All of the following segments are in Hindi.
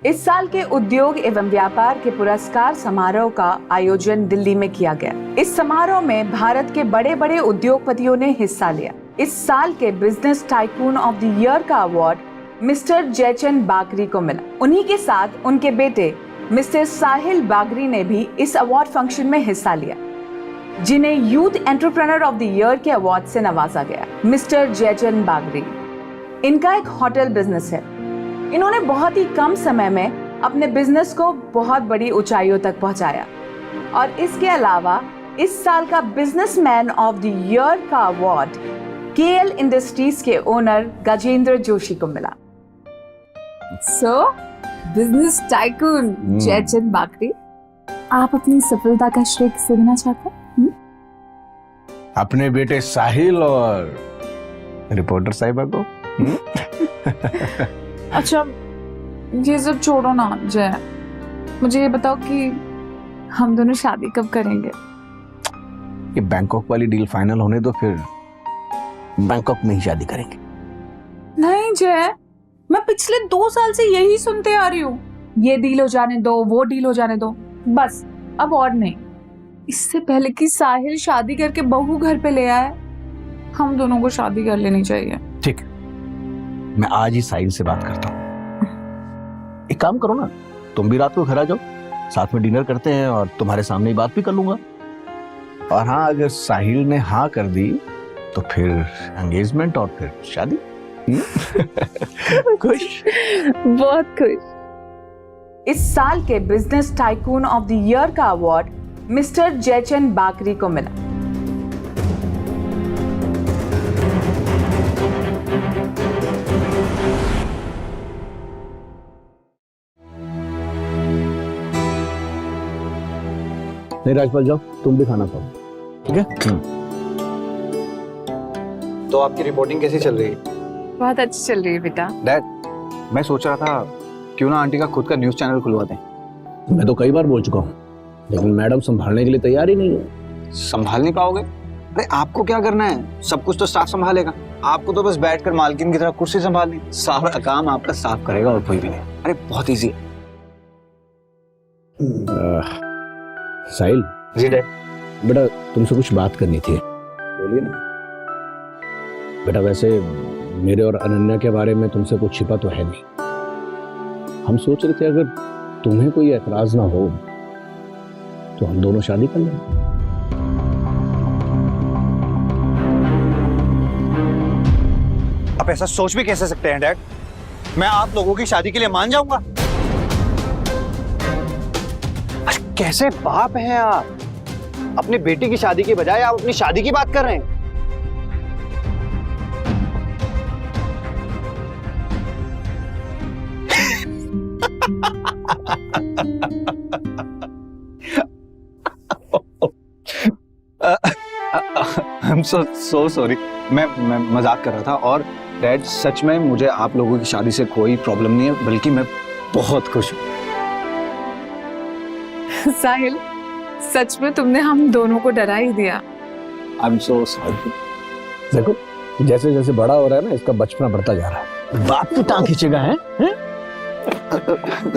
इस साल के उद्योग एवं व्यापार के पुरस्कार समारोह का आयोजन दिल्ली में किया गया। इस समारोह में भारत के बड़े बड़े उद्योगपतियों ने हिस्सा लिया। इस साल के business tycoon of the year का अवार्ड मिस्टर जयचंद बागरी को मिला। उन्हीं के साथ उनके बेटे मिस्टर साहिल बागरी ने भी इस अवार्ड फंक्शन में हिस्सा लिया, जिन्हें youth entrepreneur of the year के अवार्ड से नवाजा गया। मिस्टर जयचंद बागरी, इनका एक होटल बिजनेस है। इन्होंने बहुत ही कम समय में अपने बिजनेस को बहुत बड़ी ऊंचाइयों तक पहुंचाया और इसके अलावा इस साल का बिजनेसमैन ऑफ द ईयर का अवार्ड केएल इंडस्ट्रीज के ओनर गजेंद्र जोशी को मिला। सो बिजनेस टाइकून जयचंद बागरी, आप अपनी सफलता का श्रेय किसे देना चाहते हैं? अपने बेटे साहिल और रिपोर्टर साहिबा को। अच्छा, ये सब छोड़ो ना जय, मुझे ये बताओ कि हम दोनों शादी कब करेंगे? ये बैंकॉक वाली डील फाइनल होने दो, फिर बैंकॉक में ही शादी करेंगे। नहीं जय, मैं पिछले 2 साल से यही सुनते आ रही हूँ, ये डील हो जाने दो, वो डील हो जाने दो, बस अब और नहीं। इससे पहले कि साहिल शादी करके बहू घर पे ले आए, हम दोनों को शादी कर लेनी चाहिए। ठीक, मैं आज ही साहिल से बात करता हूँ। एक काम करो ना, तुम भी रात को घर आ जाओ, साथ में डिनर करते हैं और तुम्हारे सामने ही बात भी कर लूंगा। और हाँ, अगर साहिल ने हाँ कर दी तो फिर एंगेजमेंट और फिर शादी। खुश? बहुत खुश। इस साल के business tycoon of the year का अवार्ड मिस्टर जयचंद बागरी को मिला। नहीं राजपाल, जाओ तुम भी खाना खाओ, ठीक है? तो आपकी रिपोर्टिंग कैसी चल रही है? बहुत अच्छी चल रही है बेटा। डैड, मैं सोच रहा था क्यों ना आंटी का खुद का न्यूज़ चैनल खुलवा दें। मैं तो कई बार बोल चुका हूँ, लेकिन मैडम संभालने के लिए तैयार ही नहीं है। संभाल नहीं पाओगे? अरे आपको क्या करना है, सब कुछ तो स्टाफ संभालेगा। आपको तो बस बैठकर मालकिन की तरह कुर्सी संभालनी, सारा काम आपका स्टाफ करेगा और कोई भी नहीं। अरे बहुत इजी है। साहिल जी डैड। बेटा, तुमसे कुछ बात करनी थी। बोलिए ना। बेटा, वैसे मेरे और अनन्या के बारे में तुमसे कुछ छिपा तो है नहीं। हम सोच रहे थे अगर तुम्हें कोई एतराज ना हो तो हम दोनों शादी कर लें। आप ऐसा सोच भी कैसे सकते हैं डैड? मैं आप लोगों की शादी के लिए मान जाऊंगा? अरे कैसे बाप हैं आप? अपनी बेटी की शादी की बजाय आप अपनी शादी की बात कर रहे हैं। I'm so sorry. मैं मजाक कर रहा था। और डैड, सच में मुझे आप लोगों की शादी से कोई प्रॉब्लम नहीं है, बल्कि मैं बहुत खुश हूँ। साहिल, सच में तुमने हम दोनों को डरा ही दिया। I'm so sorry. देखो, जैसे जैसे बड़ा हो रहा है ना, इसका बचपना बढ़ता जा रहा है। बाप की टांग खींचेगा है?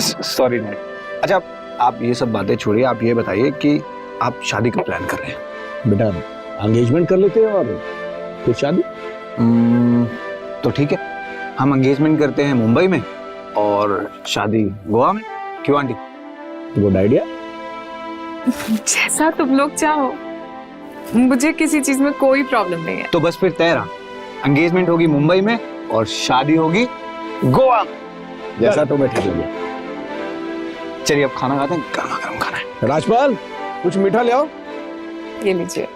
Sorry dad. अच्छा, आप ये सब बातें छोड़िए, आप ये बताइए कि आप शादी का प्लान कर रहे हैं? बेटा, एंगेजमेंट कर लेते हैं और फिर शादी। तो ठीक है, हम एंगेजमेंट करते हैं मुंबई में और शादी गोवा में। क्यों आंटी? Good idea. जैसा तुम लोग चाहो, मुझे किसी चीज में कोई प्रॉब्लम नहीं है। तो बस फिर तय रहा, एंगेजमेंट होगी मुंबई में और शादी होगी गोवा में। जैसा तुम्हें ठीक लगे। चलिए अब खाना खाते हैं, गर्मा गर्म खाना है। राजपाल, कुछ मीठा ले आओ। ये लीजिए।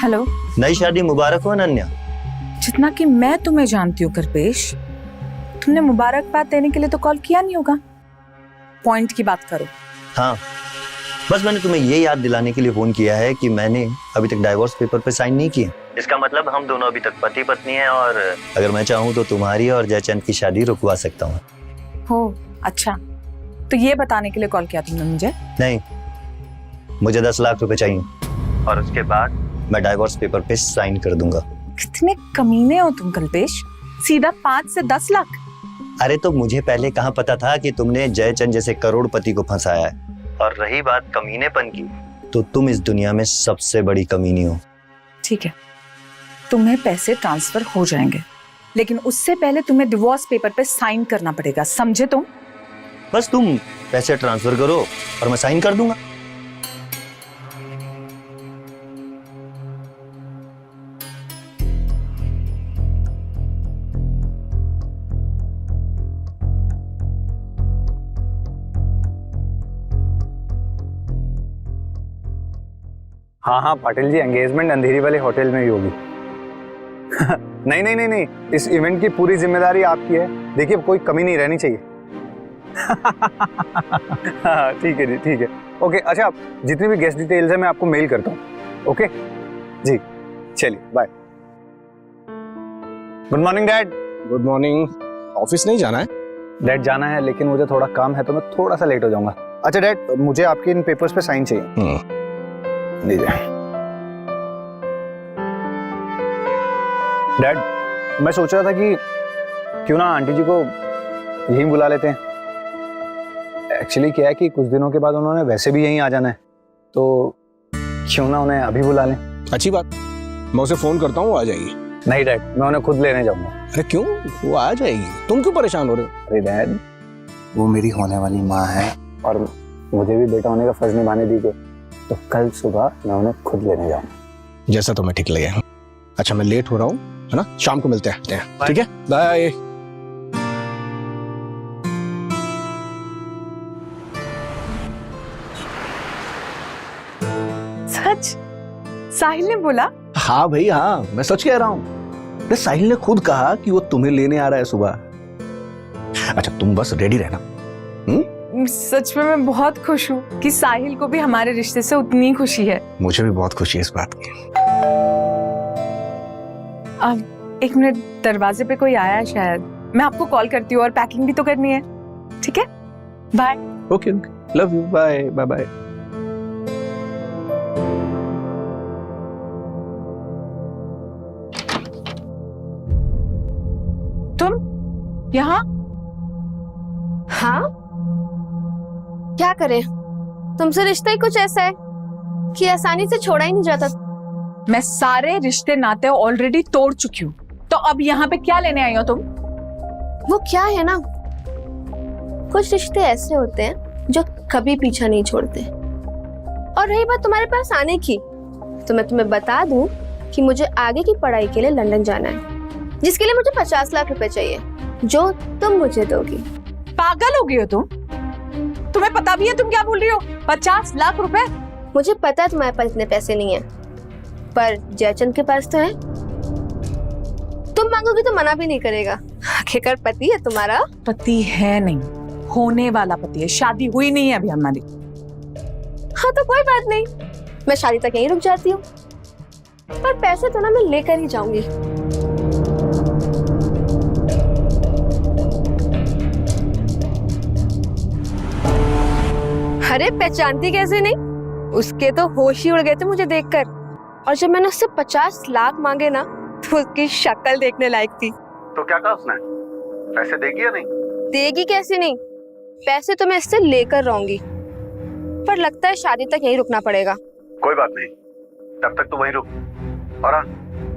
हेलो। नई शादी मुबारक हो अनन्या। जितना कि मैं तुम्हें जानती हूँ कल्पेश, तुमने मुबारकबाद देने के लिए तो कॉल किया नहीं होगा। पॉइंट की बात करो। हाँ, बस मैंने तुम्हें ये याद दिलाने के लिए फोन किया है कि मैंने अभी तक डाइवोर्स पेपर पे साइन नहीं किए। इसका मतलब हम दोनों अभी तक पति पत्नी हैं और अगर मैं चाहूँ तो तुम्हारी और जयचंद की शादी रुकवा सकता हूँ। हो, अच्छा, तो ये बताने के लिए कॉल किया तुमने मुझे? नहीं, मुझे 10 लाख रुपए चाहिए और उसके बाद मैं डाइवोर्स पेपर पे साइन कर दूंगा। कितने कमीने हो तुम कल्पेश, सीधा 5 से 10 लाख। अरे तो मुझे पहले कहाँ पता था कि तुमने जयचंद जैसे करोड़पति को फंसाया है। और रही बात कमीनेपन की, तो तुम इस दुनिया में सबसे बड़ी कमीनी हो। ठीक है, तुम्हें पैसे ट्रांसफर हो जाएंगे, लेकिन उससे पहले तुम्हें डिवोर्स पेपर पे साइन करना पड़ेगा, समझे तुम? बस तुम पैसे ट्रांसफर करो और मैं साइन कर दूंगा। हाँ हाँ पाटिल जी, एंगेजमेंट अंधेरी वाले होटल में ही होगी। नहीं नहीं नहीं नहीं, इस इवेंट की पूरी जिम्मेदारी आपकी है। देखिए, कोई कमी नहीं रहनी चाहिए। हाँ ठीक है जी, ठीक है, ओके। अच्छा, जितनी भी गेस्ट डिटेल्स है मैं आपको मेल करता हूँ। ओके जी, चलिए bye. Good morning dad. Good morning. Office नहीं जाना है? डैड जाना है, लेकिन मुझे थोड़ा काम है तो मैं थोड़ा सा लेट हो जाऊंगा। अच्छा डैड, मुझे आपके इन पेपर्स पे साइन चाहिए। लीजिए। डैड, मैं सोच रहा था कि क्यों ना आंटी जी को यहीं बुला लेते हैं। एक्चुअली क्या है कि कुछ दिनों के बाद उन्होंने वैसे भी यहीं आ जाना है, तो क्यों ना उन्हें अभी बुला लें। अच्छी बात, मैं उसे फोन करता हूँ, आ जाएगी। नहीं डैड, मैं उन्हें खुद लेने जाऊंगा। अरे क्यों, वो आ जाएगी, तुम क्यों परेशान हो रहे हो? अरे डैड, वो मेरी होने वाली माँ है और मुझे भी बेटा होने का फर्ज निभाने दीजिए, तो कल सुबह मैं उन्हें खुद लेने जाऊंगा। जैसा तुम्हें ठीक लगे। अच्छा, मैं लेट हो रहा हूँ, है ना? शाम को मिलते हैं, ठीक है? बाय। सच? साहिल ने बोला? हाँ भाई हाँ, मैं सच कह रहा हूँ। साहिल ने खुद कहा कि वो तुम्हें लेने आ रहा है सुबह। अच्छा, तुम बस रेडी रहना। सच में मैं बहुत खुश हूँ कि साहिल को भी हमारे रिश्ते से उतनी खुशी है। मुझे भी बहुत खुशी है इस बात की। अब 1 मिनट, दरवाजे पे कोई आया है शायद। मैं आपको कॉल करती हूँ, और पैकिंग भी तो करनी है। ठीक है, bye. Okay, love you, bye bye bye. तुम यहाँ? हाँ, क्या करें, तुमसे रिश्ता ही कुछ ऐसा है कि आसानी से छोड़ा ही नहीं जाता। मैं सारे रिश्ते नाते ऑलरेडी तोड़ चुकी हूँ, तो अब यहाँ पे क्या लेने आई हो तुम? वो क्या है ना, कुछ रिश्ते ऐसे होते हैं जो कभी पीछा नहीं छोड़ते। और रही बात तुम्हारे पास आने की, तो मैं तुम्हें बता दूं कि मुझे आगे की पढ़ाई के लिए लंदन जाना है, जिसके लिए मुझे 50 लाख रुपए चाहिए, जो तुम मुझे दोगी। पागल हो गई हो तुम? तुम्हें पता भी है तुम क्या बोल रही हो? 50 लाख रुपए? मुझे पता है तुम्हारे पास इतने पैसे नहीं है, पर जयचंद के पास तो है। तुम मांगोगी तो मना भी नहीं करेगा, आखिरकार पति है तुम्हारा। पति है नहीं, होने वाला पति है, शादी हुई नहीं है अभी हमारी। हाँ तो कोई बात नहीं, मैं शादी तक यहीं रुक जाती हूँ, पर पैसे तो ना मैं लेकर ही जाऊंगी। अरे पहचानती कैसे नहीं, उसके तो होश ही उड़ गए थे मुझे देखकर। और जब मैंने उससे 50 लाख मांगे ना, तो उसकी शक्ल देखने लायक थी। तो क्या कहा उसने, पैसे देगी या नहीं? देगी कैसे नहीं, पैसे तो मैं इससे लेकर रहूंगी, पर लगता है शादी तक यहीं रुकना पड़ेगा। कोई बात नहीं, तब तक तो वहीं रुक, और हाँ,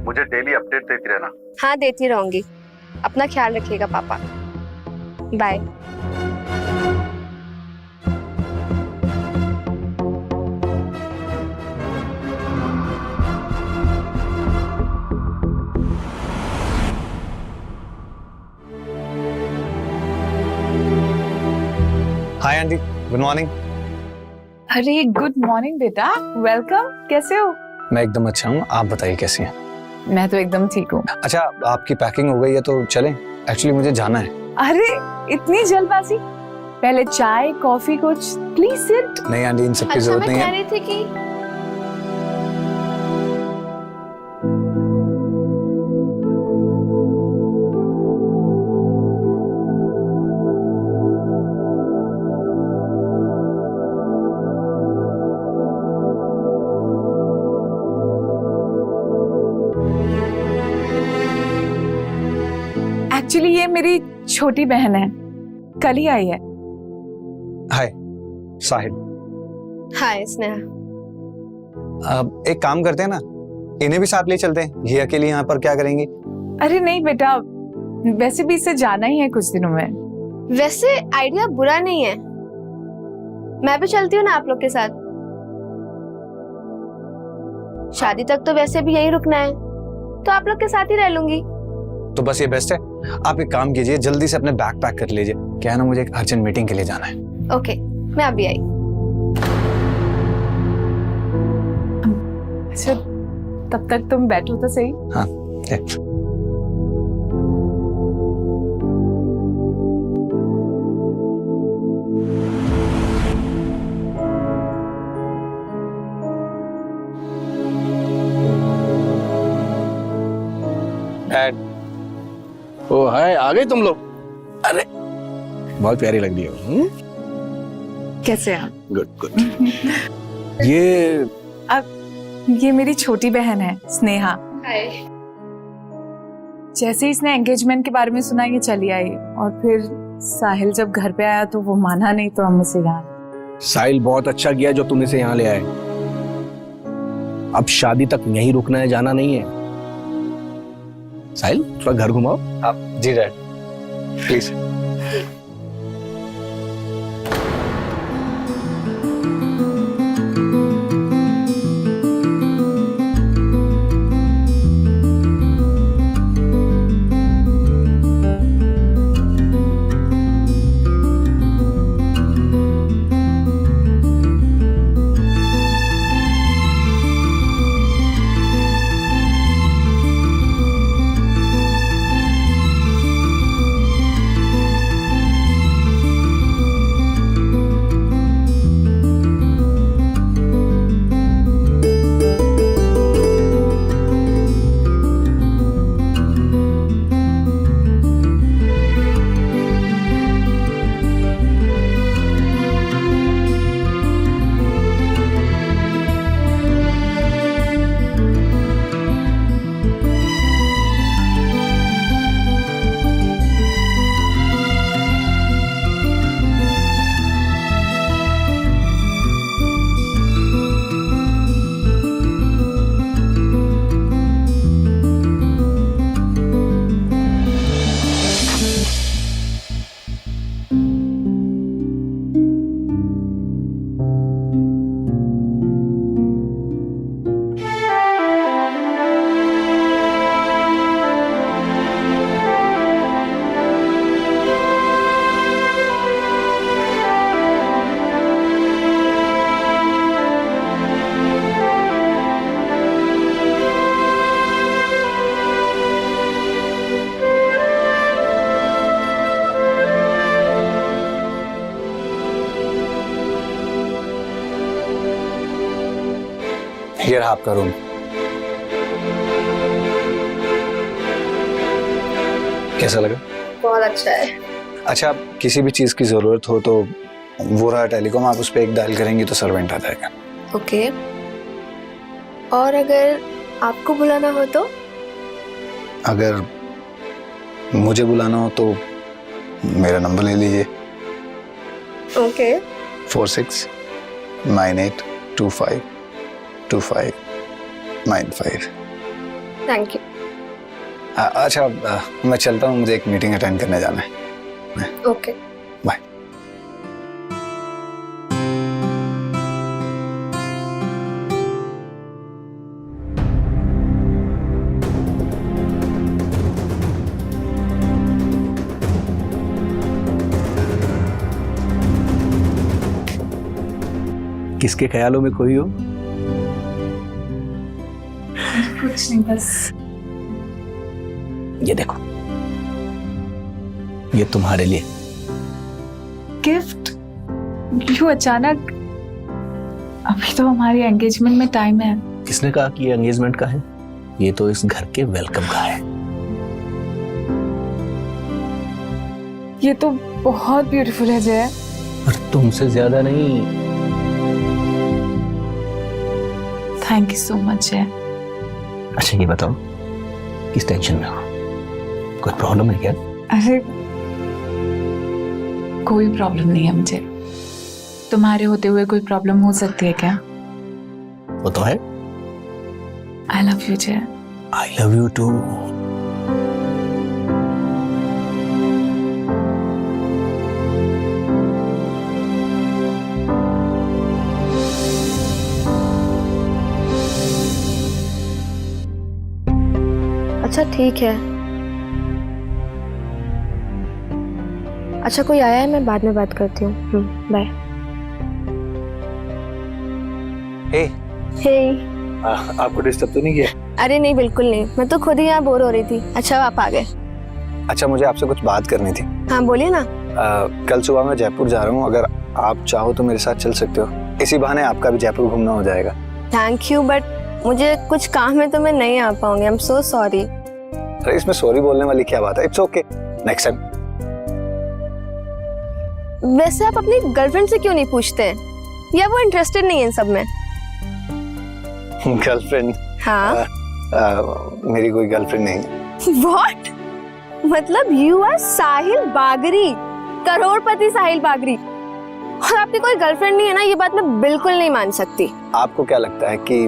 मुझे डेली अपडेट देती रहना। हाँ देती रहूंगी, अपना ख्याल रखिएगा पापा, bye. Hi aunty, good morning. अरे गुड मॉर्निंग बेटा, वेलकम। कैसे हो? मैं एकदम अच्छा हूँ, आप बताइए कैसी हैं? मैं तो एकदम ठीक हूँ। अच्छा, आपकी पैकिंग हो गई है तो चलें? एक्चुअली मुझे जाना है। अरे इतनी जल्दबाजी? पहले चाय कॉफी कुछ, प्लीज सिट। नहीं आंटी, इन सब की अच्छा, जरूरत मैं नहीं कह है। रही थी कि एक्चुअली ये मेरी छोटी बहन है, कल ही आई है। हाय साहिल। हाय स्नेहा। अब एक काम करते हैं ना, इन्हें भी साथ ले चलते हैं। ये अकेली यहाँ पर क्या करेंगी? अरे नहीं बेटा, वैसे भी इसे जाना ही है कुछ दिनों में। वैसे आइडिया बुरा नहीं है, मैं भी चलती हूँ ना आप लोग के साथ। शादी तक तो वैसे भी यही रुकना है, तो आप लोग के साथ ही रह लूंगी। तो बस ये बेस्ट है। आप एक काम कीजिए, जल्दी से अपने बैग पैक कर लीजिए। क्या है ना, मुझे एक अर्जेंट मीटिंग के लिए जाना है। ओके, मैं अभी आई। अच्छा, तब तक तुम बैठो तो सही। हाँ। डैड। ओ हाय, आ गए तुम लोग? अरे बहुत प्यारी लग रही हो। कैसे आप? Good good. ये ये मेरी छोटी बहन है स्नेहा। हाय। जैसे ही इसने एंगेजमेंट के बारे में सुना, ये चली आई। और फिर साहिल जब घर पे आया तो वो माना नहीं, तो हम उसे यहाँ। साहिल, बहुत अच्छा किया जो तुम इसे यहाँ ले आए। अब शादी तक यहीं रुकना है, जाना नहीं है। साहिल, थोड़ा घर घुमाओ। आप जी डैड, प्लीज। ये रहा आपका रूम। कैसा लगा? बहुत अच्छा है। अच्छा, किसी भी चीज की जरूरत हो तो वो रहा टेलीकॉम, आप उस पर एक डायल करेंगी तो सर्वेंट आ जाएगा। ओके। और अगर आपको बुलाना हो तो? अगर मुझे बुलाना हो तो मेरा नंबर ले लीजिए। ओके। 4698252595। Thank you. अच्छा, मैं चलता हूँ, मुझे एक मीटिंग अटेंड करने जाना है। ओके। बाय। किसके ख्यालों में खोई हो? कुछ नहीं, बस ये देखो, ये तुम्हारे लिए। गिफ्ट? क्यों अचानक? अभी तो हमारी एंगेजमेंट में टाइम है। किसने कहा कि ये एंगेजमेंट का है? ये तो इस घर के वेलकम का है। ये तो बहुत ब्यूटीफुल है जय। और तुमसे ज्यादा नहीं। थैंक यू सो मच जय। अच्छा ये बताओ, किस टेंशन में हो? कोई प्रॉब्लम है क्या? अरे कोई प्रॉब्लम नहीं है मुझे। तुम्हारे होते हुए कोई प्रॉब्लम हो सकती है क्या? वो तो है। आई love you Jai. I love you too. अच्छा ठीक है। अच्छा कोई आया है, मैं बाद में बात करती हूँ। बाय। हे, आपको डिस्टर्ब तो नहीं किया? अरे नहीं, बिल्कुल नहीं, मैं तो खुद ही यहाँ बोर हो रही थी। अच्छा आप आ गए। अच्छा मुझे आपसे कुछ बात करनी थी। हाँ बोलिए ना। कल सुबह मैं जयपुर जा रहा हूँ, अगर आप चाहो तो मेरे साथ चल सकते हो। इसी बहाने आपका भी जयपुर घूमना हो जाएगा। थैंक यू, बट मुझे कुछ काम है तो मैं नहीं आ पाऊंगी। I am so sorry. अरे इसमें सॉरी बोलने वाली क्या बात है? It's okay, next time. वैसे आप अपनी गर्लफ्रेंड से क्यों नहीं पूछते हैं, या वो इंटरेस्टेड नहीं है इन सब में? गर्लफ्रेंड? हाँ। मेरी कोई गर्लफ्रेंड नहीं है। What? मतलब यू आर साहिल बागरी, करोड़पति साहिल बागरी, और आपकी कोई गर्लफ्रेंड नहीं है ना? ये बात मैं बिल्कुल नहीं मान सकती। आपको क्या लगता है कि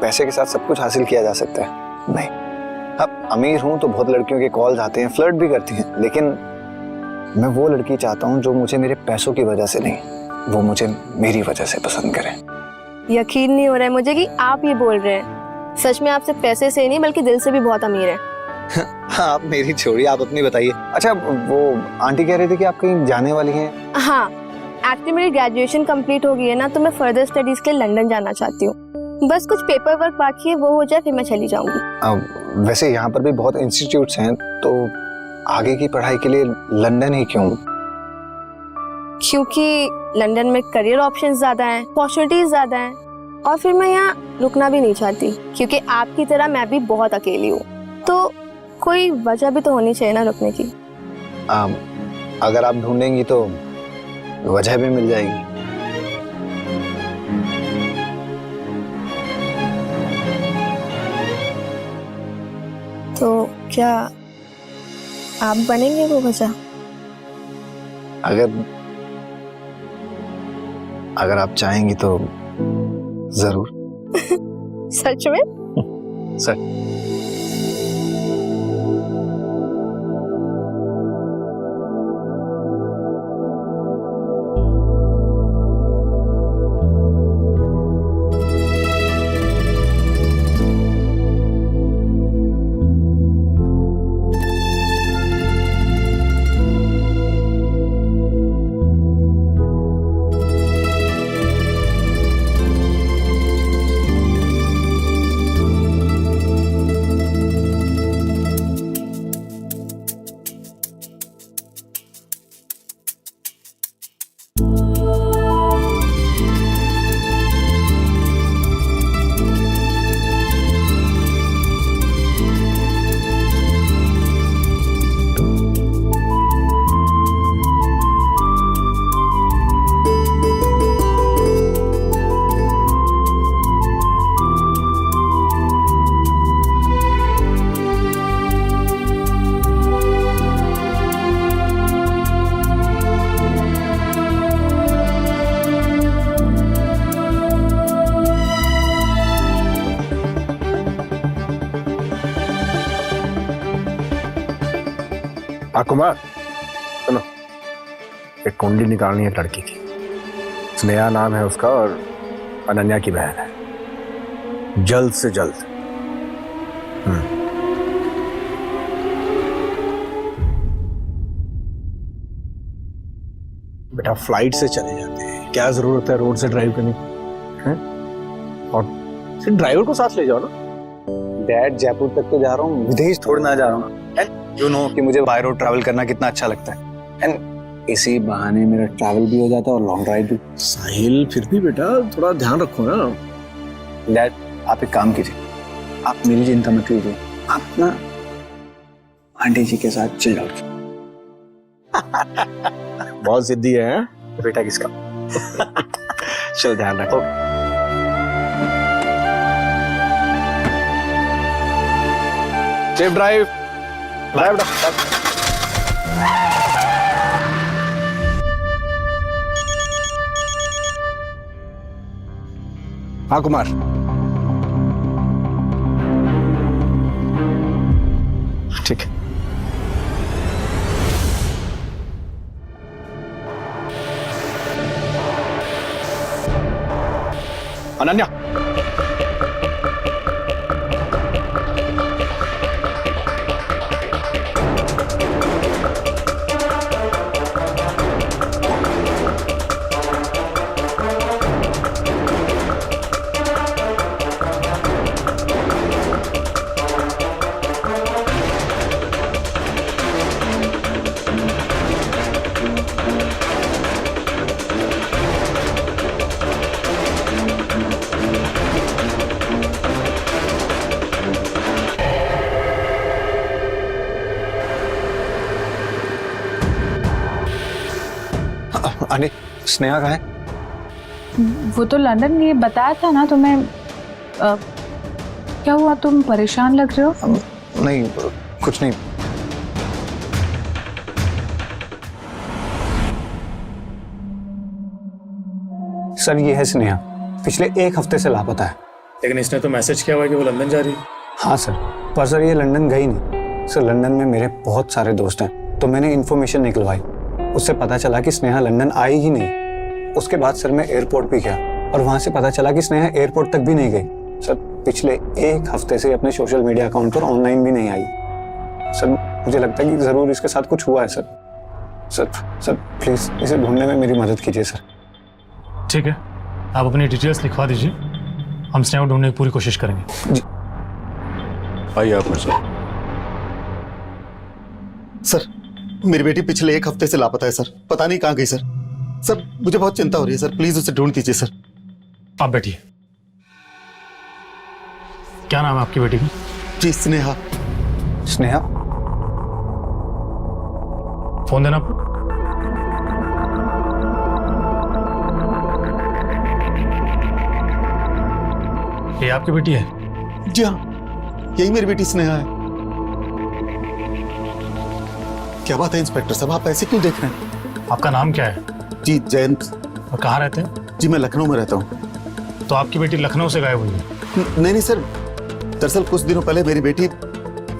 पैसे के साथ सब कुछ हासिल किया जा सकता है? नहीं। अब अमीर हूं तो बहुत लड़कियों के कॉल्स आते हैं, फ्लर्ट भी करती हैं, लेकिन मैं वो लड़की चाहता हूं जो मुझे मेरे पैसों की वजह से नहीं, वो मुझे मेरी वजह से पसंद करे। यकीन नहीं हो रहा है मुझे कि आप ये बोल रहे हैं। सच में आपसे पैसे से नहीं बल्कि दिल से भी बहुत अमीर है। हाँ, आप मेरी छोड़िए, आप अपनी बताइए। अच्छा वो आंटी कह रही थी कि आप कहीं जाने वाली हैं। हाँ, एक्चुअली मेरी ग्रेजुएशन कंप्लीट हो गई है ना, तो मैं फर्दर स्टडीज के लिए लंदन जाना चाहती हूँ। बस कुछ पेपर वर्क बाकी है, वो हो जाए फिर मैं चली जाऊंगी। वैसे यहाँ पर भी बहुत इंस्टीट्यूट्स हैं, तो आगे की पढ़ाई के लिए लंदन ही क्यों? क्योंकि लंदन में करियर ऑप्शंस ज्यादा हैं, अपॉर्चुनिटीज ज्यादा हैं, और फिर मैं यहाँ रुकना भी नहीं चाहती, क्योंकि आपकी तरह मैं भी बहुत अकेली हूँ। तो कोई वजह भी तो होनी चाहिए ना रुकने की। अगर आप ढूंढेंगी तो वजह भी मिल जाएगी। तो क्या आप बनेंगे वो वजह? अगर आप चाहेंगी तो जरूर। सच में? सच। कुमार सुनो, एक कुंडली निकालनी है लड़की की। स्नेहा नाम है उसका और अनन्या की बहन है। जल्द से जल्द। बेटा फ्लाइट से चले जाते हैं, क्या जरूरत है रोड से ड्राइव करने की? और सिर्फ ड्राइवर को साथ ले जाओ ना। डैड जयपुर तक तो जा रहा हूँ, विदेश थोड़ी ना जा रहा हूँ। एंड यू नो कि मुझे बाय रोड ट्रैवल करना कितना अच्छा लगता है। एंड इसी बहाने मेरा ट्रैवल भी हो जाता है और लॉन्ग ड्राइव भी। साहिल फिर भी बेटा थोड़ा ध्यान रखो ना। डैड आप एक काम कीजिए, आप मेरी चिंता मत कीजिए, आप ना आंटी जी के साथ चिल आउट। बहुत जिद्दी है बेटा किसका? चलो ध्यान रखो। Safe drive. ड्राइव हाँ कुमार, ठीक है। अनन्या अरे स्नेहा कहाँ है? वो तो लंदन, ये बताया था ना तुम्हें। क्या हुआ, तुम परेशान लग रहे हो? नहीं कुछ नहीं। सर ये है स्नेहा, पिछले 1 हफ्ते से लापता है। लेकिन इसने तो मैसेज किया हुआ है कि वो लंदन जा रही है। हाँ सर, पर सर ये लंदन गई नहीं। सर लंदन में मेरे बहुत सारे दोस्त हैं, तो मैंने इन्फॉर्मेशन निकलवाई, उससे पता चला कि स्नेहा लंदन आई ही नहीं। उसके बाद सर मैं एयरपोर्ट भी गया और वहां से पता चला कि स्नेहा एयरपोर्ट तक भी नहीं गई। सर पिछले 1 हफ्ते से अपने सोशल मीडिया अकाउंट पर ऑनलाइन भी नहीं आई। सर मुझे लगता है कि जरूर इसके साथ कुछ हुआ है सर। सर सर प्लीज इसे ढूंढने में मेरी मदद कीजिए सर। ठीक है, आप अपनी डिटेल्स लिखवा दीजिए, हम स्नेहा को ढूंढने की पूरी कोशिश करेंगे। जी आइए आप सर। सर मेरी बेटी पिछले 1 हफ्ते से लापता है सर, पता नहीं कहाँ गई सर। सर मुझे बहुत चिंता हो रही है सर, प्लीज उसे ढूंढ दीजिए सर। आप बैठिए। क्या नाम है आपकी बेटी की? जी स्नेहा। स्नेहा फोन देना आपको। ये आपकी बेटी है? जी हाँ, यही मेरी बेटी स्नेहा है। क्या बात है इंस्पेक्टर साहब, आप ऐसे क्यों देख रहे हैं? आपका नाम क्या है? जी जयंत। और कहाँ रहते हैं? जी मैं लखनऊ में रहता हूँ। तो आपकी बेटी लखनऊ से गायब हुई है? नहीं सर, दरअसल कुछ दिनों पहले मेरी बेटी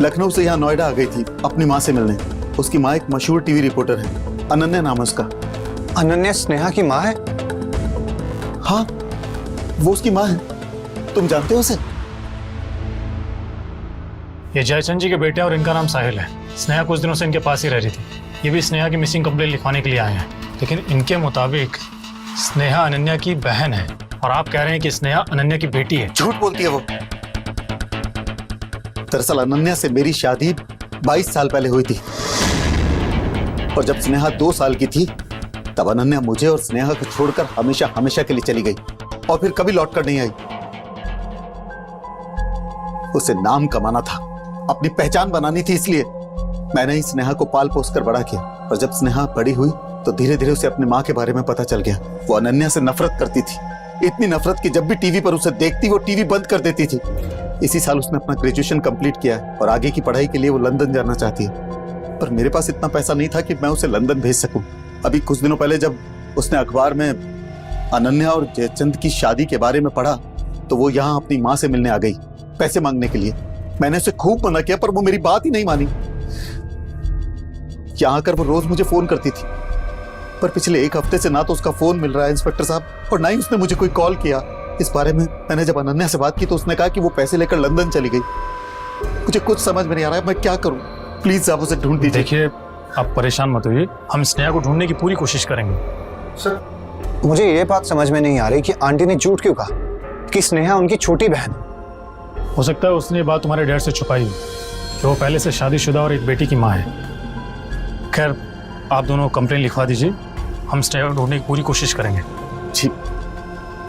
लखनऊ से यहाँ नोएडा आ गई थी अपनी माँ से मिलने। उसकी माँ एक मशहूर टीवी रिपोर्टर है, अनन्या नाम है उसका। अनन्या स्नेहा की माँ है? हाँ वो उसकी माँ है, तुम जानते हो उसे? ये जयचंद जी के बेटे और इनका नाम साहिल है। स्नेहा कुछ दिनों से इनके पास ही रह रही थी। ये भी स्नेहा की मिसिंग कंप्लेंट लिखवाने के लिए आए हैं, लेकिन इनके मुताबिक स्नेहा अनन्या की बहन है और आप कह रहे हैं कि स्नेहा अनन्या की बेटी है। झूठ बोलती है वो। दरअसल अनन्या से मेरी शादी 22 साल पहले हुई थी और जब स्नेहा 2 साल की थी तब अनन्या मुझे और स्नेहा को छोड़कर हमेशा हमेशा के लिए चली गई और फिर कभी लौटकर नहीं आई। उसे नाम कमाना था, अपनी पहचान बनानी थी, इसलिए मैंने ही स्नेहा को पाल पोस कर बड़ा किया। और जब स्नेहा बड़ी हुई तो धीरे धीरे उसे अपनी माँ के बारे में पता चल गया। वो अनन्या से नफरत करती थी, इतनी नफरत कि जब भी टीवी पर उसे देखती वो टीवी बंद कर देती थी। इसी साल उसने अपना ग्रेजुएशन कंप्लीट किया है और आगे की पढ़ाई के लिए वो लंदन जाना चाहती है, पर मेरे पास इतना पैसा नहीं था कि मैं उसे लंदन भेज सकूं। अभी कुछ दिनों पहले जब उसने अखबार में अनन्या और जयचंद की शादी के बारे में पढ़ा तो वो यहाँ अपनी माँ से मिलने आ गई पैसे मांगने के लिए। मैंने उसे खूब मना किया पर वो मेरी बात ही नहीं मानी। यहाँ आकर वो रोज मुझे फोन करती थी, पर पिछले 1 हफ्ते से ना तो उसका फोन मिल रहा है इंस्पेक्टर साहब और ना ही उसने मुझे कोई कॉल किया। इस बारे में मैंने जब अनन्या से बात की तो उसने कहा कि वो पैसे लेकर लंदन चली गई। मुझे कुछ समझ में नहीं आ रहा है, मैं क्या करूं? प्लीज आप उसे ढूंढ दीजिए। देखिए आप परेशान मत होइए, हम स्नेहा को ढूंढने की पूरी कोशिश करेंगे। सर मुझे ये बात समझ में नहीं आ रही कि आंटी ने झूठ क्यों कहा कि स्नेहा उनकी छोटी बहन है। हो सकता है उसने ये बात तुम्हारे डैड से छुपाई हो कि वो पहले से शादीशुदा और एक बेटी की माँ है। खैर, आप दोनों कंप्लेन लिखवा दीजिए, हम स्नेहा ढूंढने की पूरी कोशिश करेंगे। जी,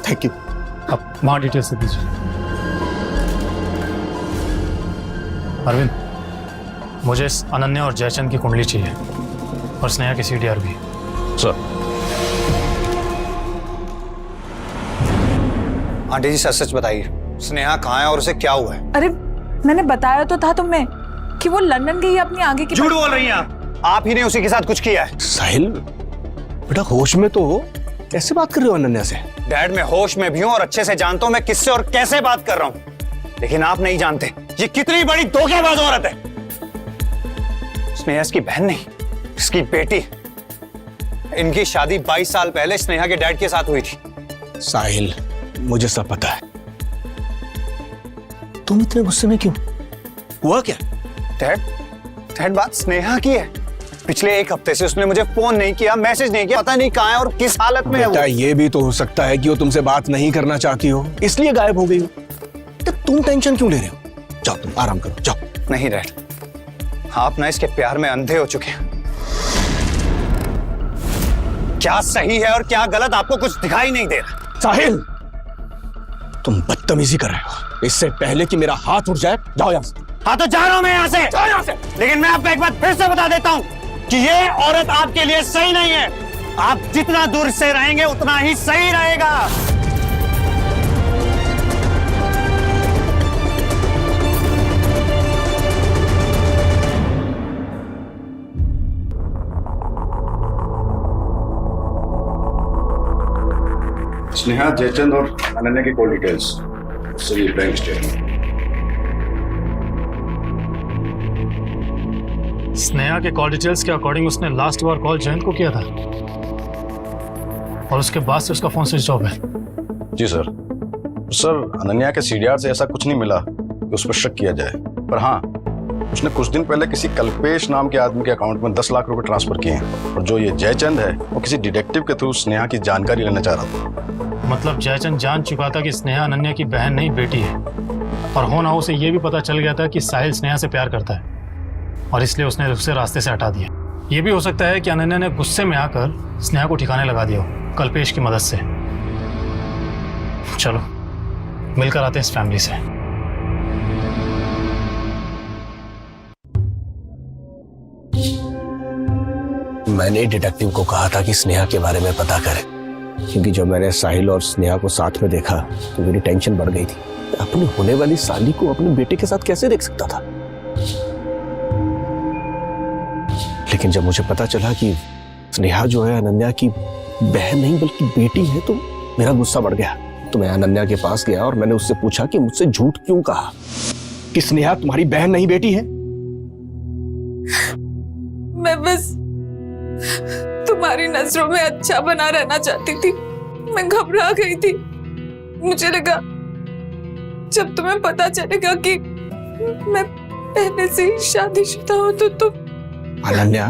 थैंक यू। आप वहाँ डिटेल्स दे दीजिए। अरविंद, मुझे इस अनन्या और जयचंद की कुंडली चाहिए और स्नेहा की CDR भी। सर। आंटी जी, सच सच बताइए, स्नेहा कहाँ है और उसे क्या हुआ है? अरे मैंने बताया तो था तुम्हें कि वो लंदन गई अपनी आगे की। झूठ बोल रही हैं आप ही ने उसी के साथ कुछ किया है। साहिल बेटा होश में तो हो, कैसे बात कर रहे हो अनन्या से? डैड, मैं होश में भी हूं और अच्छे से जानता हूं मैं किससे और कैसे बात कर रहा हूं, लेकिन आप नहीं जानते ये कितनी बड़ी धोखेबाज औरत है। स्नेहा इसकी बहन नहीं, इसकी बेटी। इनकी शादी 22 साल पहले स्नेहा के डैड के साथ हुई थी। साहिल, मुझे सब पता है। तुम इतने गुस्से में क्यों? हुआ क्या? डैड, बात स्नेहा की है। पिछले 1 हफ्ते से उसने मुझे फोन नहीं किया, मैसेज नहीं किया, पता नहीं कहाँ है और किस हालत में है बेटा, वो। ये भी तो हो सकता है कि वो तुमसे बात नहीं करना चाहती हो, इसलिए गायब हो गई हो। तो तुम टेंशन क्यों ले रहे हो? जाओ, तुम आराम करो, जाओ। नहीं डैड, आप ना इसके प्यार में अंधे हो चुके हैं। क्या सही है और क्या गलत आपको कुछ दिखाई नहीं दे रहा। साहिल, तुम बदतमीजी कर रहे हो। इससे पहले कि मेरा हाथ उठ जाए, जाओ यहाँ से। हाँ तो जा रहा हूं मैं यहाँ से। जाओ यहाँ से। लेकिन मैं आपको एक बात फिर से बता देता हूँ कि ये औरत आपके लिए सही नहीं है। आप जितना दूर से रहेंगे उतना ही सही रहेगा। स्नेहा, जयचंद और अनन्या की कॉल डिटेल्स, सभी बैंक स्टेटमेंट। स्नेहा के कॉल डिटेल्स के अकॉर्डिंग उसने लास्ट बार कॉल जयंत को किया था और उसके बाद से उसका फोन स्विच ऑफ है। जी सर। अनन्या के CDR से ऐसा कुछ नहीं मिला कि उस पर शक किया जाए, पर हाँ, उसने कुछ दिन पहले किसी कल्पेश नाम के आदमी के अकाउंट में 10 लाख रुपए ट्रांसफर किए हैं और जो ये जयचंद है वो किसी डिटेक्टिव के थ्रू स्नेहा की जानकारी लेना चाह रहा था। मतलब जयचंद जान चुका था कि स्नेहा अनन्या की बहन नहीं बेटी है, और हो ना हो उसे ये भी पता चल गया था कि साहिल स्नेहा से प्यार करता है और इसलिए उसने उसे रास्ते से हटा दिया। ये भी हो सकता है कि अनन्या ने गुस्से में आकर स्नेहा को ठिकाने लगा दिया हो कल्पेश की मदद से। चलो मिलकर आते हैं इस फैमिली से। मैंने डिटेक्टिव को कहा था कि स्नेहा के बारे में पता करें, क्योंकि जब मैंने साहिल और स्नेहा को साथ में देखा तो मेरी टेंशन बढ़ गई थी। अपनी होने वाली साली को अपने बेटे के साथ कैसे देख सकता था? लेकिन जब मुझे पता चला कि स्नेहा जो है अनन्या की बहन नहीं बल्कि बेटी है, तो मेरा गुस्सा बढ़ गया। तो मैं अनन्या के पास गया और मैंने उससे पूछा कि मुझसे झूठ क्यों कहा कि स्नेहा तुम्हारी बहन नहीं बेटी है। मैं बस तुम्हारी नजरों में अच्छा बना रहना चाहती थी। मैं घबरा गई थी। मुझे लगा जब तुम्हें पता चलेगा कि मैं पहले से ही शादीशुदा हूं तो तुम। अनन्या,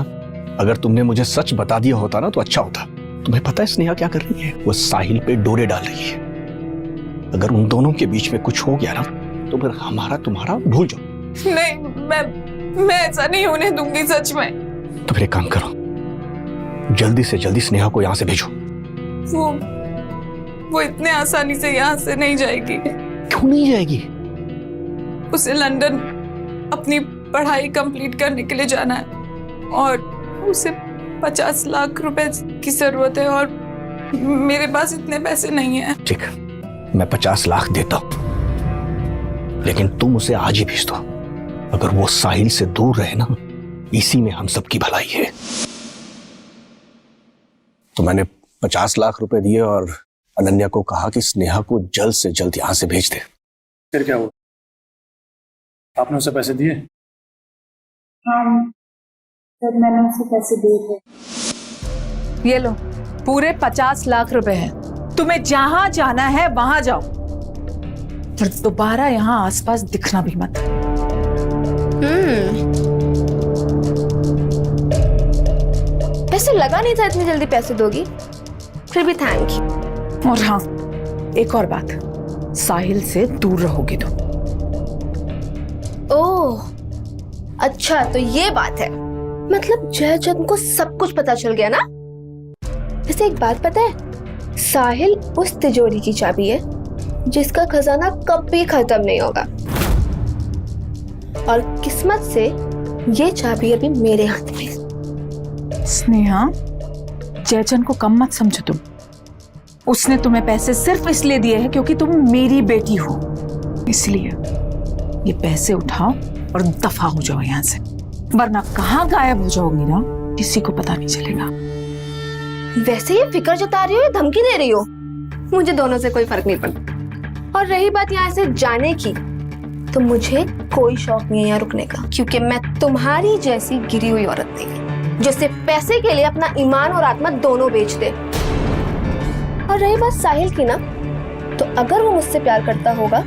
अगर तुमने मुझे सच बता दिया होता ना तो अच्छा होता। तुम्हें पता है स्नेहा क्या कर रही है? वो साहिल पे डोरे डाल रही है। अगर उन दोनों के बीच में कुछ हो गया ना तो फिर हमारा तुम्हारा भूल जाओ। नहीं, मैं ऐसा नहीं होने दूंगी, सच में। तो फिर एक काम करो, जल्दी से जल्दी स्नेहा को यहाँ से भेजो। वो इतने आसानी से यहाँ से नहीं जाएगी। क्यों नहीं जाएगी? उसे लंदन अपनी पढ़ाई कंप्लीट करने के लिए जाना है और उसे 50 लाख रुपए की जरूरत है और मेरे पास इतने पैसे नहीं है। ठीक, मैं 50 लाख देता हूं, लेकिन तुम उसे आज ही भेज दो। अगर वो साहिल से दूर रहे ना, इसी में हम सबकी भलाई है। तो मैंने 50 लाख रुपए दिए और अनन्या को कहा कि स्नेहा को जल्द से जल्द यहां से भेज दे। फिर क्या हुआ? आपने उसे पैसे दिए? हाँ, जब मैंने उसे पैसे दिए थे। ये लो, पूरे 50 लाख रुपए हैं। तुम्हें जहां जाना है वहां जाओ, फिर दोबारा यहाँ आसपास दिखना भी मत। ऐसे लगा नहीं था इतनी जल्दी पैसे दोगी, फिर भी थैंक यू। और हाँ, एक और बात, साहिल से दूर रहोगी तुम। ओह अच्छा, तो ये बात है, मतलब जयचंद को सब कुछ पता चल गया ना। वैसे एक बात पता है, साहिल उस तिजोरी की चाबी है जिसका खजाना कभी खत्म नहीं होगा, और किस्मत से ये चाबी अभी मेरे हाथ में है। स्नेहा, जयचंद को कम मत समझो तुम। उसने तुम्हें पैसे सिर्फ इसलिए दिए हैं क्योंकि तुम मेरी बेटी हो, इसलिए ये पैसे उठाओ और दफा हो जाओ यहाँ से, वरना कहाँ गायब हो जाओगी ना किसी को पता नहीं चलेगा। वैसे ये फिक्र जता रही हो या धमकी दे रही हो? मुझे दोनों से कोई फर्क नहीं पड़ता। और रही बात यहाँ से जाने की, तो मुझे कोई शौक नहीं है यहाँ रुकने का, क्योंकि मैं तुम्हारी जैसी गिरी हुई औरत नहीं जो सिर्फ पैसे के लिए अपना ईमान और आत्मा दोनों बेच दे। और रही बात साहिल की ना, तो अगर वो मुझसे प्यार करता होगा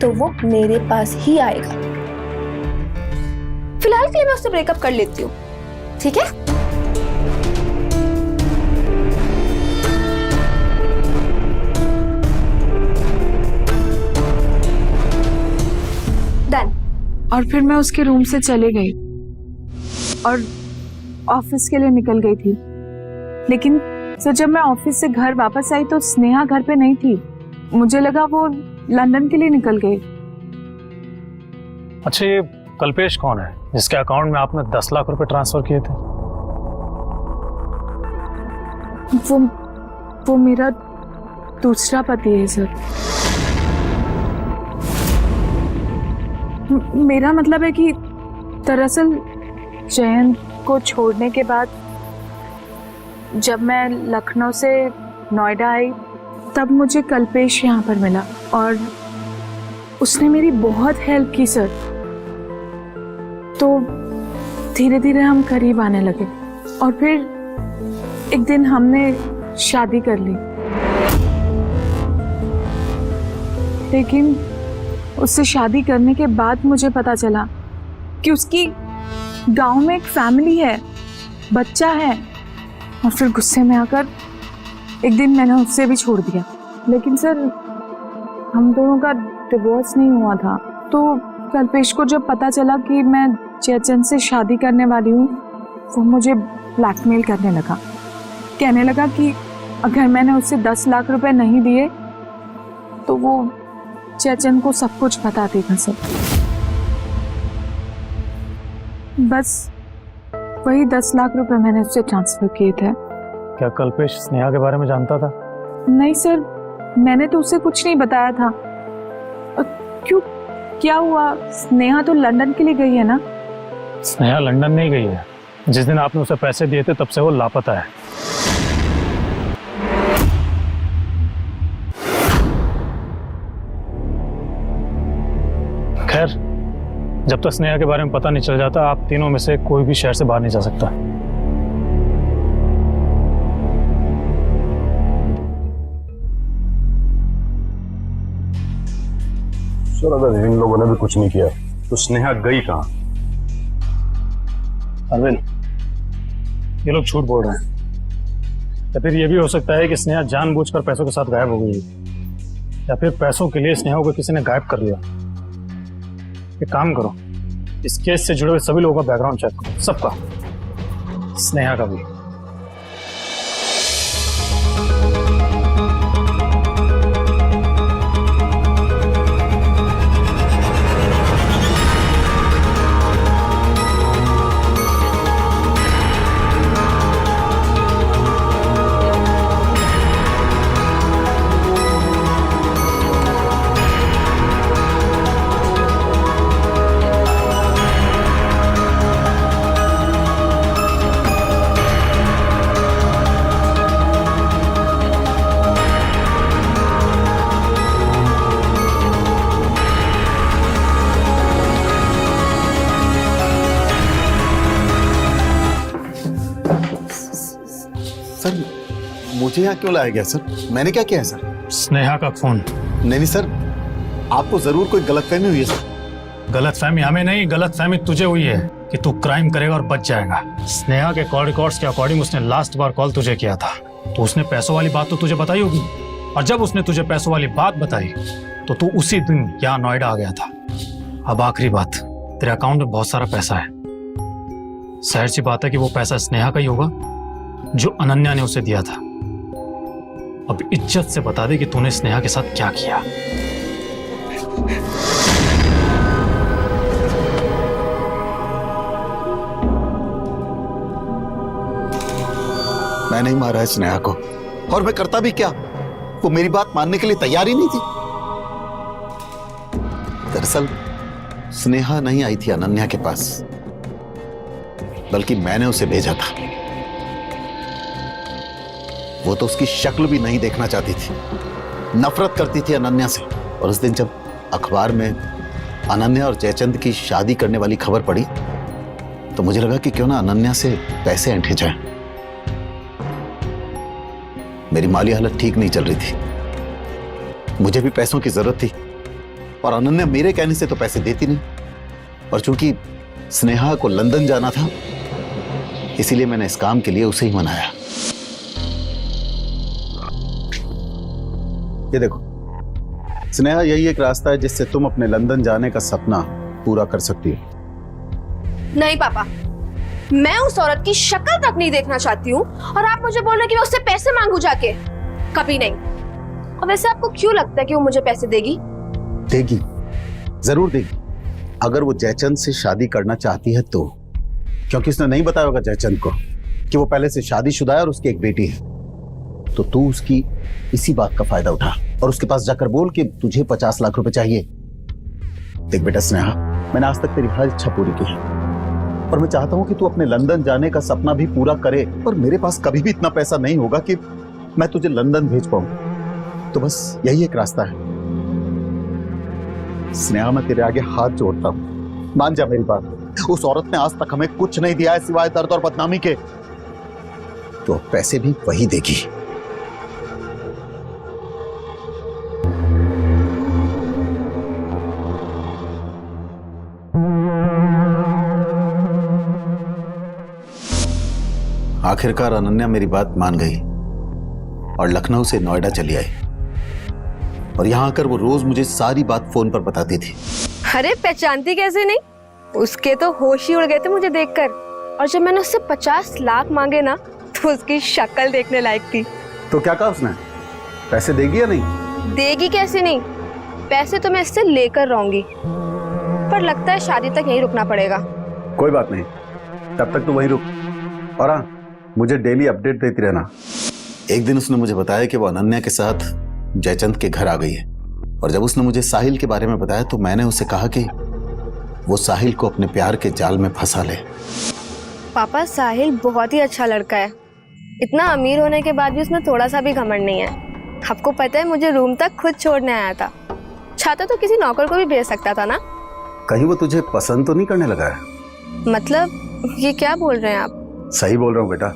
तो वो मेरे पास ही आएगा। फिलहाल के लिए मैं उससे ब्रेकअप कर लेती हूँ, ठीक है? डन। और फिर मैं उसके रूम से चले गई और ऑफिस के लिए निकल गई थी, लेकिन सर जब मैं ऑफिस से घर वापस आई तो स्नेहा घर पे नहीं थी। मुझे लगा वो लंदन के लिए निकल गई। अच्छा, ये कल्पेश कौन है जिसके अकाउंट में आपने 10 लाख रुपए ट्रांसफर किए थे? वो मेरा दूसरा पति है सर। मेरा मतलब है कि दरअसल जयंत को छोड़ने के बाद जब मैं लखनऊ से नोएडा आई तब मुझे कल्पेश यहाँ पर मिला और उसने मेरी बहुत हेल्प की सर। तो धीरे धीरे हम करीब आने लगे और फिर एक दिन हमने शादी कर ली, लेकिन उससे शादी करने के बाद मुझे पता चला कि उसकी गांव में एक फैमिली है, बच्चा है। और फिर गुस्से में आकर एक दिन मैंने उससे भी छोड़ दिया। लेकिन सर हम दोनों का डिवोर्स नहीं हुआ था, तो कल्पेश को जब पता चला कि मैं जयचंद से शादी करने वाली हूँ, वो मुझे ब्लैकमेल करने लगा। कहने लगा कि अगर मैंने उससे 10 लाख रुपए नहीं दिए तो वो जयचंद को सब कुछ बता देगा सर। बस वही 10 लाख रुपए मैंने उससे ट्रांसफर किए थे। क्या कल्पेश स्नेहा के बारे में जानता था? नहीं सर, मैंने तो उसे कुछ नहीं बताया था। क्यों, क्या हुआ? स्नेहा तो लंदन के लिए गई है ना? स्नेहा लंदन नहीं गई है। जिस दिन आपने उसे पैसे दिए थे तब से वो लापता है। खैर, जब तक स्नेहा के बारे में पता नहीं चल जाता, आप तीनों में से कोई भी शहर से बाहर नहीं जा सकता। सर अगर इन लोगों ने भी कुछ नहीं किया तो स्नेहा गई कहाँ? अरविंद, ये लोग झूठ बोल रहे हैं, या फिर ये भी हो सकता है कि स्नेहा जानबूझकर पैसों के साथ गायब हो गई, या फिर पैसों के लिए स्नेहा को किसी ने गायब कर लिया। एक काम करो, इस केस से जुड़े हुए सभी लोगों का बैकग्राउंड चेक करो, सबका, स्नेहा का भी। सर मुझे यहाँ क्यों लाया गया सर? मैंने क्या किया है सर? स्नेहा का फोन। नहीं सर, आपको जरूर कोई गलतफहमी हुई है सर। गलतफहमी हमें नहीं, गलतफहमी तुझे हुई है कि तू क्राइम करेगा और बच जाएगा। स्नेहा के कॉल रिकॉर्ड्स के अकॉर्डिंग उसने लास्ट बार कॉल तुझे किया था, तो उसने पैसों वाली बात तो तुझे बताई होगी, और जब उसने तुझे पैसों वाली बात बताई तो तू उसी दिन यहाँ नोएडा आ गया था। अब आखिरी बात, तेरे अकाउंट में बहुत सारा पैसा है। जाहिर सी बात है कि वो पैसा स्नेहा का ही होगा जो अनन्या ने उसे दिया था। अब इज्जत से बता दे कि तूने स्नेहा के साथ क्या किया। मैं नहीं मारा है स्नेहा को, और मैं करता भी क्या, वो मेरी बात मानने के लिए तैयार ही नहीं थी। दरअसल स्नेहा नहीं आई थी अनन्या के पास, बल्कि मैंने उसे भेजा था। वो तो उसकी शक्ल भी नहीं देखना चाहती थी, नफरत करती थी अनन्या से। और उस दिन जब अखबार में अनन्या और जयचंद की शादी करने वाली खबर पड़ी तो मुझे लगा कि क्यों ना अनन्या से पैसे ऐंठे जाएं। मेरी माली हालत ठीक नहीं चल रही थी, मुझे भी पैसों की जरूरत थी, और अनन्या मेरे कहने से तो पैसे देती नहीं। और चूंकि स्नेहा को लंदन जाना था, इसीलिए मैंने इस काम के लिए उसे ही मनाया। ये देखो स्नेहा, यही एक रास्ता है जिससे तुम अपने लंदन जाने का सपना पूरा कर सकती हो। नहीं पापा, मैं उस औरत की शक्ल तक नहीं देखना चाहती हूँ, और आप मुझे बोल रहे हैं कि मैं उससे पैसे मांगू जाके। कभी नहीं। और वैसे आपको क्यों लगता है कि वो मुझे पैसे देगी? देगी, जरूर देगी, अगर वो जयचंद से शादी करना चाहती है तो। क्योंकि उसने नहीं बताया होगा जयचंद को कि वो पहले से शादीशुदा है और उसकी एक बेटी है। तो तू उसकी इसी बात का फायदा उठा और उसके पास जाकर बोल कि तुझे 50 लाख रुपए चाहिए। देख बेटा स्नेहा, मैंने आज तक तेरी हर इच्छा पूरी की है, और मैं चाहता हूं कि तू अपने लंदन जाने का सपना भी पूरा करे। पर मेरे पास कभी भी इतना पैसा नहीं होगा कि मैं तुझे लंदन भेज पाऊं। तो बस यही एक रास्ता है। स्नेहा, मैं तेरे आगे हाथ जोड़ता हूं, मान जा मेरी बात। उस औरत ने आज तक हमें कुछ नहीं दिया है सिवाय दर्द और बदनामी के, तो पैसे भी वही देगी। आखिरकार अनन्या मेरी बात मान गई और लखनऊ से नोएडा चली आई, और यहां आकर वो रोज मुझे सारी बात फोन पर बताती थी। अरे पहचानती कैसे नहीं, उसके तो होश ही उड़ गए थे मुझे देखकर। और जब मैंने उससे 50 लाख मांगे ना, तो उसकी शक्ल देखने लायक थी। तो क्या कहा उसने, पैसे देगी या नहीं? देगी कैसे नहीं, पैसे तो मैं इससे लेकर रहूंगी, पर लगता है शादी तक यहीं रुकना पड़ेगा। कोई बात नहीं, तब तक तो वहीं रुक, और हाँ, मुझे डेली अपडेट देती रहना। एक दिन उसने मुझे बताया कि वो अनन्या के साथ जयचंद के घर आ गई है, और जब उसने मुझे साहिल के बारे में बताया तो मैंने उसे कहा कि वो साहिल को अपने प्यार के जाल में फंसा ले। पापा, साहिल बहुत ही अच्छा लड़का है। इतना अमीर होने के बाद भी उसमें थोड़ा सा भी घमंड नहीं है। आपको पता है, मुझे रूम तक खुद छोड़ने आया था। चाहता तो किसी नौकर को भी भेज सकता था ना। कहीं वो तुझे पसंद तो नहीं करने लगा है? मतलब ये क्या बोल रहे हैं आप? सही बोल रहा हूँ बेटा।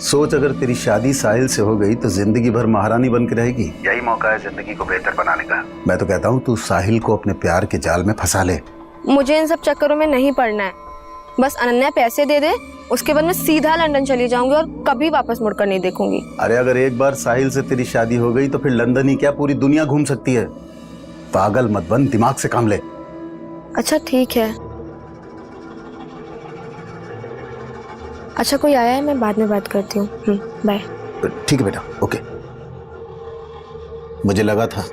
सोच, अगर तेरी शादी साहिल से हो गई तो जिंदगी भर महारानी बन के रहेगी। यही मौका है जिंदगी को बेहतर बनाने का। मैं तो कहता हूँ तू साहिल को अपने प्यार के जाल में फंसा ले। मुझे इन सब चक्करों में नहीं पड़ना है। बस अनन्या पैसे दे दे, उसके बाद मैं सीधा लंदन चली जाऊंगी और कभी वापस मुड़कर नहीं देखूंगी। अरे अगर एक बार साहिल से तेरी शादी हो गई तो फिर लंदन ही क्या, पूरी दुनिया घूम सकती है। पागल मत बन, दिमाग से काम ले। अच्छा ठीक है। अच्छा कोई आया है, मैं बाद में बात करती हूँ। बाय। ठीक है बेटा, ओके। मुझे लगा था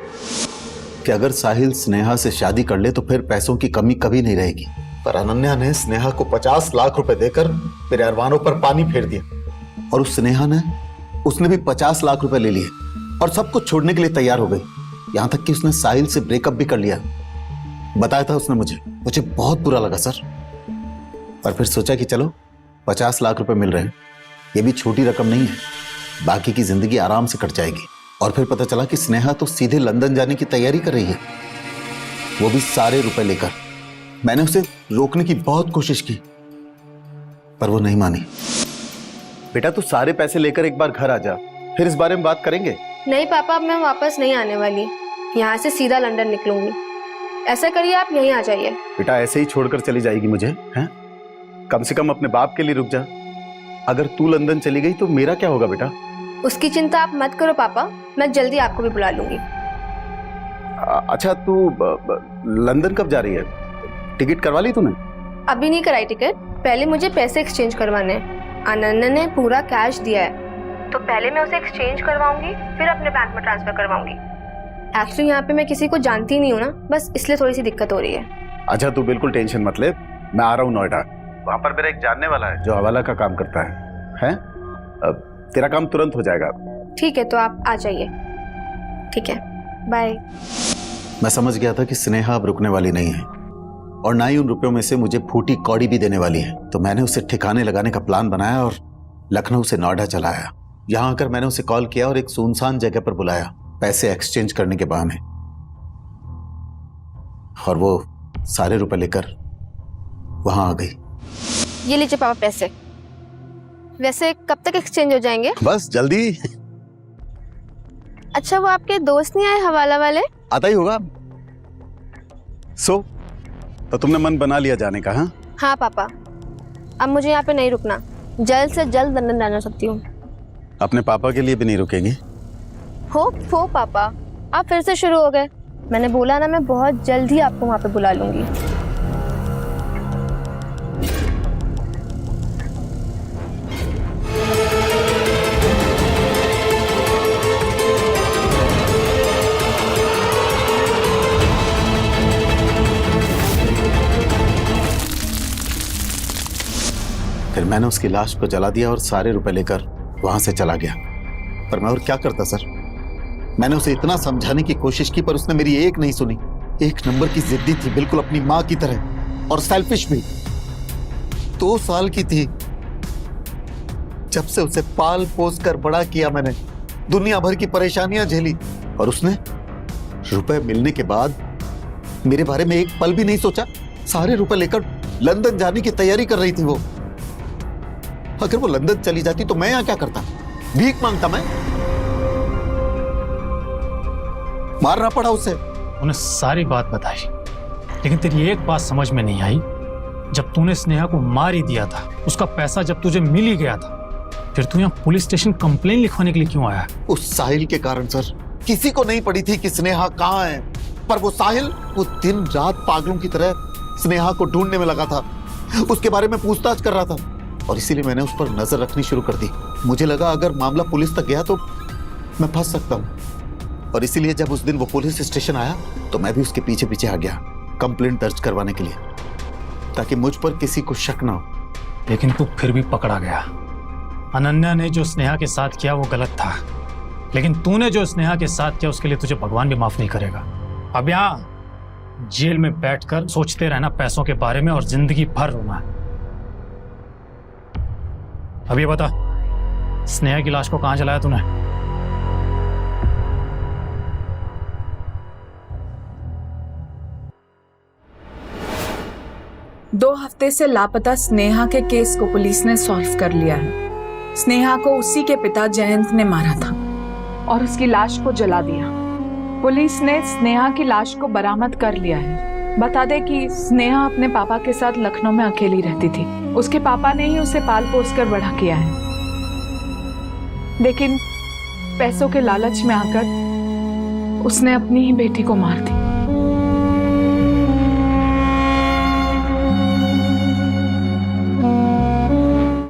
कि अगर साहिल स्नेहा से शादी कर ले तो फिर पैसों की कमी कभी नहीं रहेगी, पर अनन्या ने स्नेहा को 50 लाख रुपए देकर मेरे अरमानों पर पानी फेर दिया। और उस स्नेहा ने, उसने भी 50 लाख रुपए ले लिए और सब कुछ छोड़ने के लिए तैयार हो गई। यहां तक कि उसने साहिल से ब्रेकअप भी कर लिया। बताया था उसने मुझे बहुत बुरा लगा सर। पर फिर सोचा कि चलो 50 लाख रुपए मिल रहे हैं, ये भी छोटी रकम नहीं है, बाकी की जिंदगी आराम से कट जाएगी। और फिर पता चला कि स्नेहा तो सीधे लंदन जाने की तैयारी कर रही है, वो भी सारे रुपए लेकर। मैंने उसे रोकने की बहुत कोशिश की, पर वो नहीं मानी। बेटा तू सारे पैसे लेकर एक बार घर आ जा, फिर इस बारे में बात करेंगे। नहीं पापा, अब मैं वापस नहीं आने वाली। यहाँ से सीधा लंदन निकलूंगी। ऐसा करिए, आप यहीं आ जाइए। बेटा ऐसे ही छोड़कर चली जाएगी मुझे, हैं? कम से कम अपने बाप के लिए रुक जा। अगर तू लंदन चली गई तो मेरा क्या होगा बेटा? उसकी चिंता आप मत करो पापा, मैं जल्दी आपको भी बुला लूंगी। अच्छा तू लंदन कब जा रही है? टिकट करवा ली तूने? अभी नहीं कराई टिकट, पहले मुझे पैसे एक्सचेंज करवाने हैं। अनन्या ने पूरा कैश दिया है, तो पहले मैं उसे एक्सचेंज करवाऊंगी, फिर अपने बैंक में ट्रांसफर करवाऊंगी। एक्चुअली यहाँ पे मैं किसी को जानती नहीं हूँ ना, बस इसलिए थोड़ी सी दिक्कत हो रही है। अच्छा तू बिल्कुल टेंशन मत ले, मैं आ रहा हूँ नोएडा। वहाँ पर मेरा एक जानने वाला है जो हवाला का काम करता है? अब तेरा काम तुरंत हो जाएगा। ठीक है, तो आप आ जाइए। ठीक है, बाय। मैं समझ गया था कि स्नेहा अब रुकने वाली नहीं है और ना ही उन रुपयों में से मुझे फूटी कौड़ी भी देने वाली है, तो मैंने उसे ठिकाने लगाने का प्लान बनाया और लखनऊ से नोएडा चला आया। यहाँ आकर मैंने उसे कॉल किया और एक सुनसान जगह पर बुलाया पैसे एक्सचेंज करने के बहाने, और वो सारे रुपए लेकर वहां आ गई। ये लीजिए पापा पैसे। वैसे कब तक एक्सचेंज हो जाएंगे? बस जल्दी। अच्छा, वो आपके दोस्त नहीं आए हवाला वाले? आता ही होगा। तो तुमने मन बना लिया जाने का? हाँ पापा, अब मुझे यहाँ पे नहीं रुकना, जल्द से जल्द लंदन जाना चाहती हूँ। अपने पापा के लिए भी नहीं रुकेंगी? हो पापा, आप फिर से शुरू हो गए। मैंने बोला ना, मैं बहुत जल्द ही आपको वहाँ पे बुला लूंगी। फिर मैंने उसकी लाश को जला दिया और सारे रुपए लेकर वहां से चला गया। पर मैं और क्या करता सर, मैंने उसे इतना समझाने की कोशिश की पर उसने मेरी एक नहीं सुनी। एक नंबर की जिद्दी थी, बिल्कुल अपनी माँ की तरह, और सेल्फिश भी। 2 साल की थी जब से उसे पाल पोस कर बड़ा किया मैंने, दुनिया भर की परेशानियां झेली, और उसने रुपए मिलने के बाद मेरे बारे में एक पल भी नहीं सोचा। सारे रुपए लेकर लंदन जाने की तैयारी कर रही थी वो। अगर वो लंदन चली जाती तो मैं यहां क्या करता? भीख मांगता मैं? मारना पड़ा उसे। उन्हें सारी बात बताई, लेकिन तेरी एक बात समझ में नहीं आई। जब तूने स्नेहा को मार ही दिया था, उसका पैसा जब तुझे मिल ही गया था, फिर तू यहाँ पुलिस स्टेशन कंप्लेन लिखवाने के लिए क्यों आया? उस साहिल के कारण सर। किसी को नहीं पड़ी थी कि स्नेहा कहाँ है, पर वो साहिल, वो दिन रात पागलों की तरह स्नेहा को ढूंढने में लगा था, उसके बारे में पूछताछ कर रहा था, और इसीलिए मैंने उस पर नजर रखनी शुरू कर दी। मुझे लगा अगर मामला पुलिस तक गया तो मैं फंस सकता हूँ, और इसीलिए जब उस दिन वो पुलिस स्टेशन आया तो मैं भी उसके पीछे पीछे आ गया कंप्लेंट दर्ज करवाने के लिए, ताकि मुझ पर किसी को शक ना हो। लेकिन तू फिर भी पकड़ा गया। अनन्या ने जो स्नेहा के साथ किया वो गलत था, लेकिन तूने जो स्नेहा के साथ किया उसके लिए तुझे भगवान भी माफ नहीं करेगा। अब यहाँ जेल में बैठकर सोचते रहना पैसों के बारे में और जिंदगी भर रोना। अब ये बता, स्नेहा की लाश को कहां जलाया तूने? दो हफ्ते से लापता स्नेहा के केस को पुलिस ने सॉल्व कर लिया है। स्नेहा को उसी के पिता जयंत ने मारा था और उसकी लाश को जला दिया। पुलिस ने स्नेहा की लाश को बरामद कर लिया है। बता दे कि स्नेहा अपने पापा के साथ लखनऊ में अकेली रहती थी। उसके पापा ने ही उसे पाल पोस कर बड़ा किया है, लेकिन पैसों के लालच में आकर उसने अपनी ही बेटी को मार दिया।